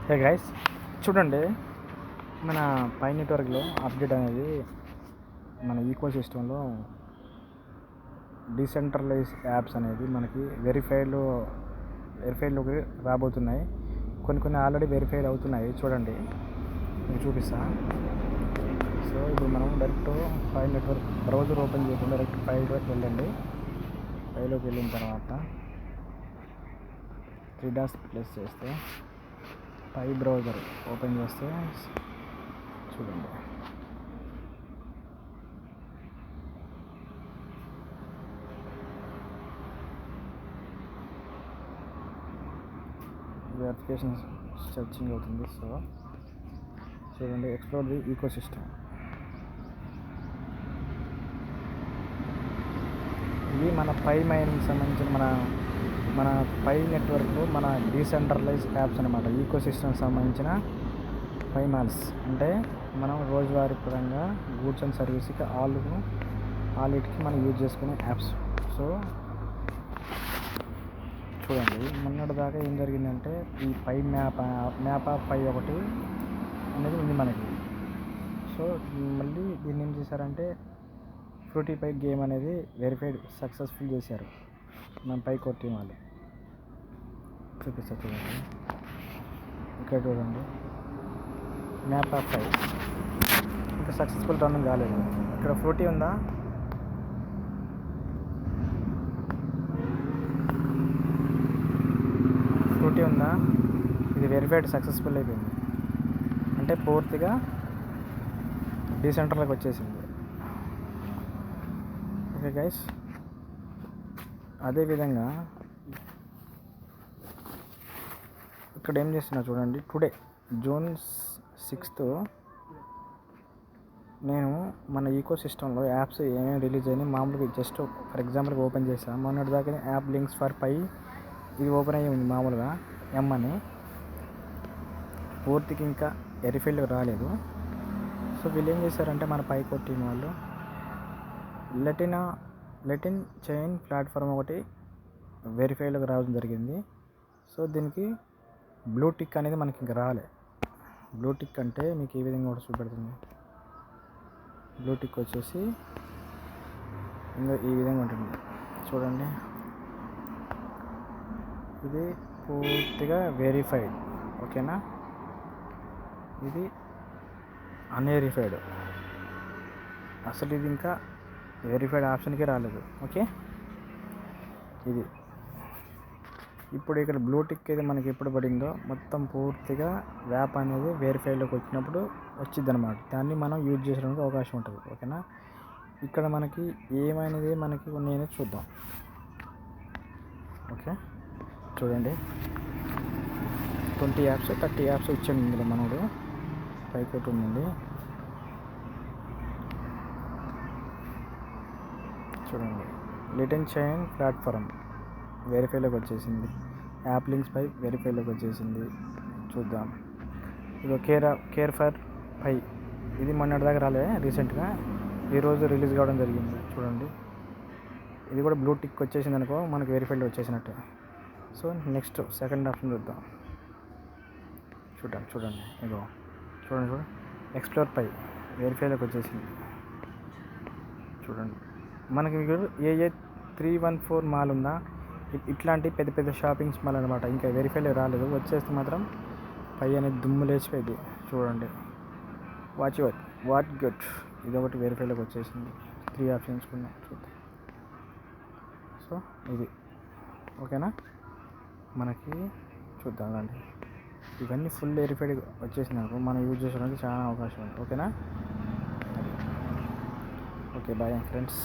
Hey guys, చూడండి, మన పై నెట్వర్క్లో అప్డేట్ అనేది మన ఈకో సిస్టంలో డీసెంట్రలైజ్ యాప్స్ అనేది మనకి వెరిఫైడ్లోకి రాబోతున్నాయి. కొన్ని ఆల్రెడీ వెరిఫైడ్ అవుతున్నాయి. చూడండి, నేను చూపిస్తా. సో ఇప్పుడు మనం direct pi network browser open చేయకుండా డైరెక్ట్ ఫైల్లోకి వెళ్ళండి. ఫైల్లోకి వెళ్ళిన తర్వాత 3 డాట్స్ ప్రెస్ చేస్తే పై బ్రౌజర్ ఓపెన్ చేస్తే చూడండి, వెరిఫికేషన్ సెర్చింగ్ అవుతుంది. సో చూడండి, ఎక్స్ప్లోర్ ది ఈకో సిస్టమ్. ఇది మన పై మైనింగ్ సంబంధించిన మన పై నెట్వర్క్లో మన డీసెంట్రలైజ్ యాప్స్ అనమాట. ఈకో సిస్టమ్ సంబంధించిన పై మాల్స్ అంటే మనం రోజువారీ పరంగా గూడ్స్ అండ్ సర్వీస్కి ఆల్కి మనం యూజ్ చేసుకునే యాప్స్. సో చూడండి, మొన్నటి దాకా ఏం జరిగిందంటే ఈ పై మ్యాప్ ఆఫ్ పై ఒకటి అనేది ఉంది మనకి. సో మళ్ళీ దీన్ని ఏం చేశారంటే ఫ్రూటీ పై గేమ్ అనేది వెరిఫైడ్ సక్సెస్ఫుల్ చేశారు మన పై కొట్టి వాళ్ళు. చూపిస్తారు చూడండి, ఇక్కడ చూడండి, మ్యాప్ ఆఫ్ పై ఇంకా సక్సెస్ఫుల్ రన్నింగ్ కాలేదు. ఇక్కడ ఫ్రూటీ ఉందా, ఇది వెరిఫైడ్ సక్సెస్ఫుల్ అయిపోయింది. అంటే పూర్తిగా డీసెంట్రల్కి వచ్చేసింది. ఓకే గైస్, అదేవిధంగా ఇక్కడ ఏం చేస్తున్నా చూడండి, టుడే June 6th నేను మన ఈకో సిస్టంలో యాప్స్ ఏమేమి రిలీజ్ అయినాయి మామూలుగా జస్ట్ ఫర్ ఎగ్జాంపుల్గా ఓపెన్ చేసాను. మొన్నటి దాకా యాప్ లింక్స్ ఫర్ పై ఇది ఓపెన్ అయ్యి ఉంది మామూలుగా ఎం అని. పూర్తికి ఇంకా వెరిఫైడ్ రాలేదు. సో వీళ్ళు ఏం చేశారంటే మన పై కొట్టిన వాళ్ళు లెటిన్ చైన్ ప్లాట్ఫామ్ ఒకటి వెరిఫైడ్లోకి రావడం జరిగింది. సో దీనికి బ్లూ టిక్ అనేది మనకి ఇంకా రాలే. బ్లూ టిక్ అంటే మీకు ఏ విధంగా కూడా చూపెడుతుంది. బ్లూ టిక్ వచ్చేసి ఇంకా ఈ విధంగా ఉంటుంది చూడండి. ఇది పూర్తిగా వెరిఫైడ్, ఓకేనా. ఇది అన్వెరిఫైడ్, అసలు ఇది ఇంకా వెరిఫైడ్ ఆప్షన్కి రాలేదు. ఓకే, ఇది ఇప్పుడు ఇక్కడ బ్లూ టిక్ అయితే మనకి ఎప్పుడు పడిందో మొత్తం పూర్తిగా యాప్ అనేది వెరిఫైడ్లోకి వచ్చినప్పుడు వచ్చింది అనమాట. దాన్ని మనం యూజ్ చేసడానికి అవకాశం ఉంటుంది. ఓకేనా, ఇక్కడ మనకి ఏమైనది మనకి ఉన్నాయని చూద్దాం. ఓకే, చూడండి, 20 యాప్స్ 30 యాప్స్ ఇచ్చాడు ఇందులో మనోడు. పైకోటి ఉందండి చూడండి. లిటిన్ చైన్ ప్లాట్ఫామ్ వెరిఫైలోకి వచ్చేసింది. యాప్ లింక్స్ పై వెరిఫైలోకి వచ్చేసింది. చూద్దాం, ఇదో కేర్ ఫర్ పై ఇది మొన్నటి దాకా రాలే, రీసెంట్గా ఈరోజు రిలీజ్ కావడం జరిగింది. చూడండి, ఇది కూడా బ్లూ టిక్ వచ్చేసింది అనుకో మనకు వెరిఫైలో వచ్చేసినట్టు. సో నెక్స్ట్ సెకండ్ ఆప్షన్ చూద్దాం. చూడండి ఇగో చూడండి, ఎక్స్ప్లోర్ పై వెరిఫైలోకి వచ్చేసింది. చూడండి, మనకి ఏ 314 మాల్ ఉందా, ఇట్లాంటి పెద్ద షాపింగ్స్ మాల్ అనమాట. ఇంకా వెరిఫైలో రాలేదు. వచ్చేస్తే మాత్రం పై అనేది దుమ్ము లేచిపోయింది. చూడండి, వాట్ గుడ్ ఇది ఒకటి వెరిఫైలోకి వచ్చేసింది. 3 ఆప్షన్స్ ఉన్నాయి చూద్దాం. సో ఇది ఓకేనా, మనకి చూద్దాం రండి. ఇవన్నీ ఫుల్ వెరిఫైడ్ వచ్చేసింది అనుకో మనం యూజ్ చేసుకోవడానికి చాలా అవకాశం ఉంది. ఓకేనా, ఓకే బాయ్ ఫ్రెండ్స్.